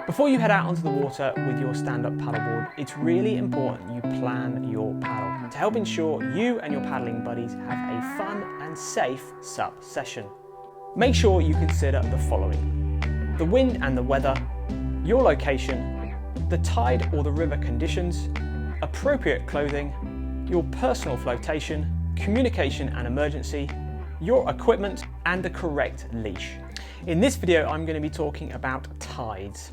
Before you head out onto the water with your stand-up paddleboard, it's really important you plan your paddle to help ensure you and your paddling buddies have a fun and safe SUP session. Make sure you consider the following: the wind and the weather, your location, the tide or the river conditions, appropriate clothing, your personal flotation, communication and emergency, your equipment, and the correct leash. In this video, I'm going to be talking about tides,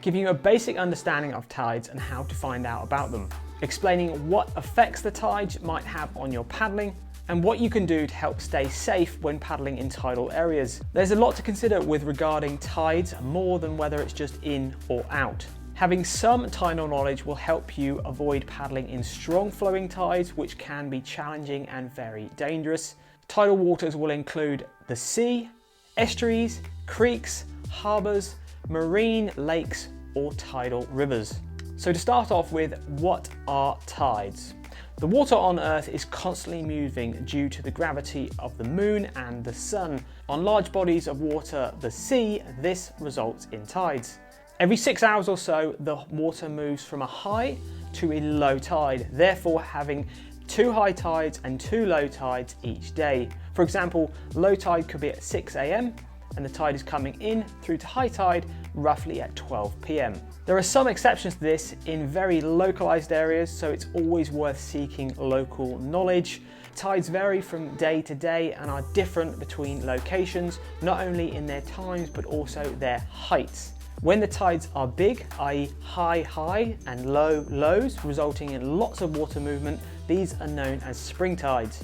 giving you a basic understanding of tides and how to find out about them, explaining what effects the tides might have on your paddling, and what you can do to help stay safe when paddling in tidal areas. There's a lot to consider with regarding tides, more than whether it's just in or out. Having some tidal knowledge will help you avoid paddling in strong flowing tides, which can be challenging and very dangerous. Tidal waters will include the sea, estuaries, creeks, harbours, marine lakes, or tidal rivers. So to start off with, what are tides? The water on Earth is constantly moving due to the gravity of the moon and the sun. On large bodies of water, the sea, this results in tides. Every 6 hours or so, the water moves from a high to a low tide, therefore having 2 high tides and 2 low tides each day. For example, low tide could be at 6 AM and the tide is coming in through to high tide roughly at 12 PM. There are some exceptions to this in very localized areas, so it's always worth seeking local knowledge. Tides vary from day to day and are different between locations, not only in their times but also their heights. When the tides are big, i.e. high and low lows, resulting in lots of water movement, these are known as spring tides.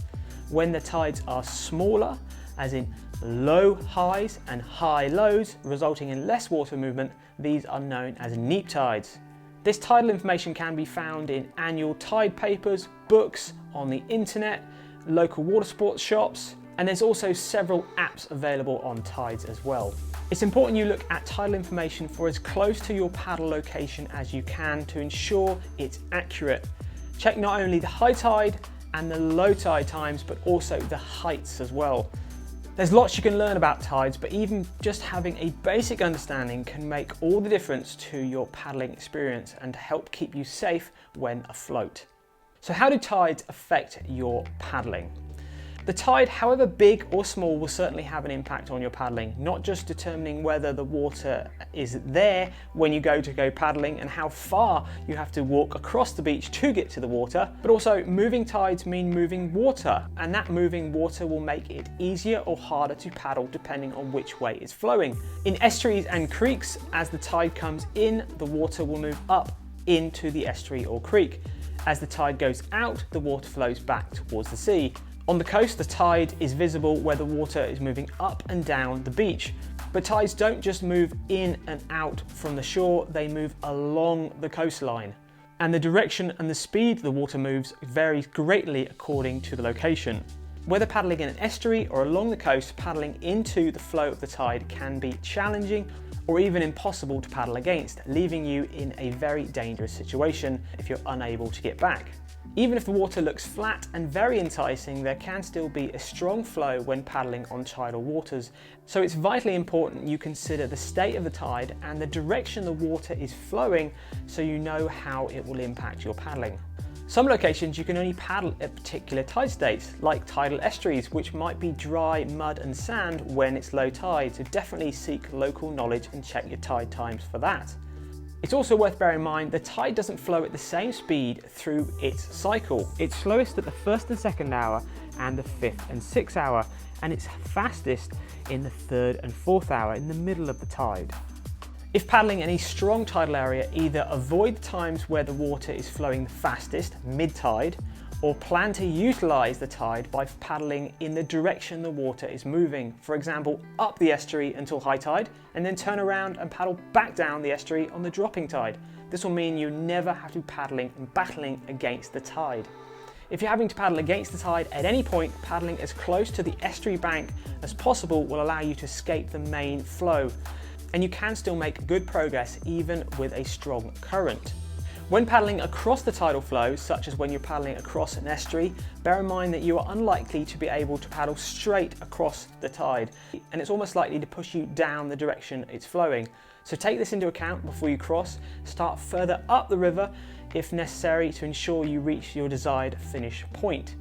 When the tides are smaller, as in low highs and high lows, resulting in less water movement, these are known as neap tides. This tidal information can be found in annual tide papers, books, on the internet, local water sports shops, and there's also several apps available on tides as well. It's important you look at tidal information for as close to your paddle location as you can to ensure it's accurate. Check not only the high tide and the low tide times, but also the heights as well. There's lots you can learn about tides, but even just having a basic understanding can make all the difference to your paddling experience and help keep you safe when afloat. So how do tides affect your paddling? The tide, however big or small, will certainly have an impact on your paddling, not just determining whether the water is there when you go paddling and how far you have to walk across the beach to get to the water, but also moving tides mean moving water, and that moving water will make it easier or harder to paddle depending on which way it's flowing. In estuaries and creeks, as the tide comes in, the water will move up into the estuary or creek. As the tide goes out, the water flows back towards the sea. On the coast, the tide is visible where the water is moving up and down the beach. But tides don't just move in and out from the shore, they move along the coastline. And the direction and the speed the water moves varies greatly according to the location. Whether paddling in an estuary or along the coast, paddling into the flow of the tide can be challenging or even impossible to paddle against, leaving you in a very dangerous situation if you're unable to get back. Even if the water looks flat and very enticing, there can still be a strong flow when paddling on tidal waters. So it's vitally important you consider the state of the tide and the direction the water is flowing so you know how it will impact your paddling. Some locations you can only paddle at particular tide states, like tidal estuaries, which might be dry mud and sand when it's low tide, so definitely seek local knowledge and check your tide times for that. It's also worth bearing in mind the tide doesn't flow at the same speed through its cycle. It's slowest at the 1st and 2nd hour and the 5th and 6th hour, and it's fastest in the 3rd and 4th hour in the middle of the tide. If paddling in a strong tidal area, either avoid the times where the water is flowing the fastest, mid-tide, or plan to utilise the tide by paddling in the direction the water is moving. For example, up the estuary until high tide, and then turn around and paddle back down the estuary on the dropping tide. This will mean you never have to be paddling and battling against the tide. If you're having to paddle against the tide at any point, paddling as close to the estuary bank as possible will allow you to escape the main flow, and you can still make good progress even with a strong current. When paddling across the tidal flow, such as when you're paddling across an estuary, bear in mind that you are unlikely to be able to paddle straight across the tide, and it's almost likely to push you down the direction it's flowing. So take this into account before you cross. Start further up the river if necessary to ensure you reach your desired finish point.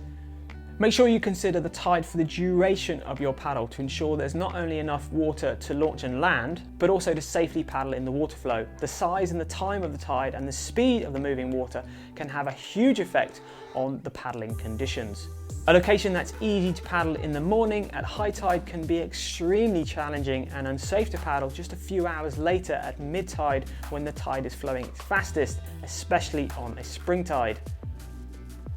Make sure you consider the tide for the duration of your paddle to ensure there's not only enough water to launch and land, but also to safely paddle in the water flow. The size and the time of the tide and the speed of the moving water can have a huge effect on the paddling conditions. A location that's easy to paddle in the morning at high tide can be extremely challenging and unsafe to paddle just a few hours later at mid tide when the tide is flowing its fastest, especially on a spring tide.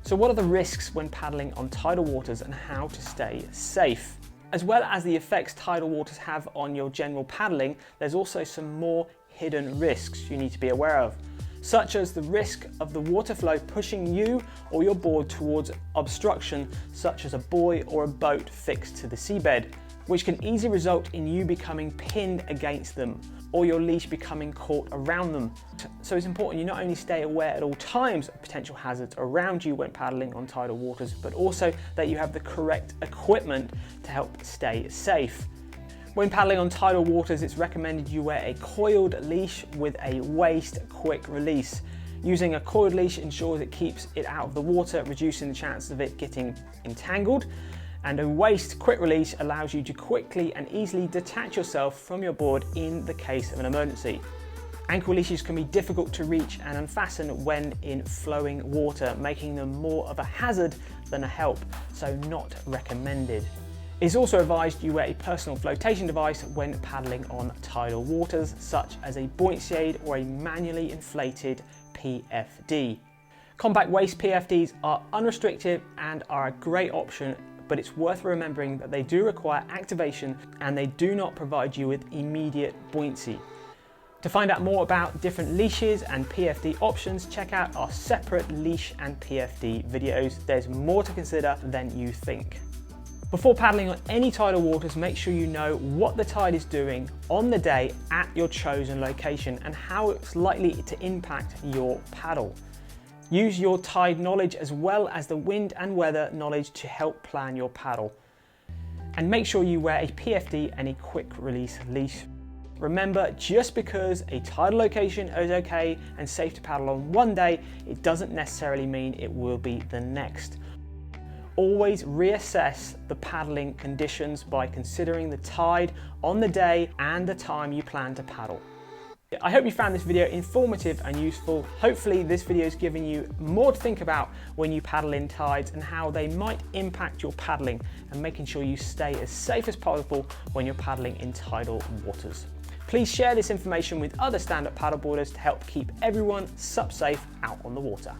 So what are the risks when paddling on tidal waters and how to stay safe? As well as the effects tidal waters have on your general paddling, there's also some more hidden risks you need to be aware of, such as the risk of the water flow pushing you or your board towards obstruction, such as a buoy or a boat fixed to the seabed, which can easily result in you becoming pinned against them or your leash becoming caught around them. So it's important you not only stay aware at all times of potential hazards around you when paddling on tidal waters, but also that you have the correct equipment to help stay safe. When paddling on tidal waters, it's recommended you wear a coiled leash with a waist quick release. Using a coiled leash ensures it keeps it out of the water, reducing the chance of it getting entangled. And a waist quick release allows you to quickly and easily detach yourself from your board in the case of an emergency. Ankle leashes can be difficult to reach and unfasten when in flowing water, making them more of a hazard than a help, so not recommended. It's also advised you wear a personal flotation device when paddling on tidal waters, such as a buoyancy aid or a manually inflated PFD. Compact waist PFDs are unrestricted and are a great option, but it's worth remembering that they do require activation and they do not provide you with immediate buoyancy. To find out more about different leashes and PFD options, check out our separate leash and PFD videos. There's more to consider than you think. Before paddling on any tidal waters, make sure you know what the tide is doing on the day at your chosen location and how it's likely to impact your paddle. Use your tide knowledge as well as the wind and weather knowledge to help plan your paddle. And make sure you wear a PFD and a quick release leash. Remember, just because a tidal location is okay and safe to paddle on one day, it doesn't necessarily mean it will be the next. Always reassess the paddling conditions by considering the tide on the day and the time you plan to paddle. I hope you found this video informative and useful. Hopefully this video has given you more to think about when you paddle in tides and how they might impact your paddling and making sure you stay as safe as possible when you're paddling in tidal waters. Please share this information with other stand-up paddleboarders to help keep everyone SUP safe out on the water.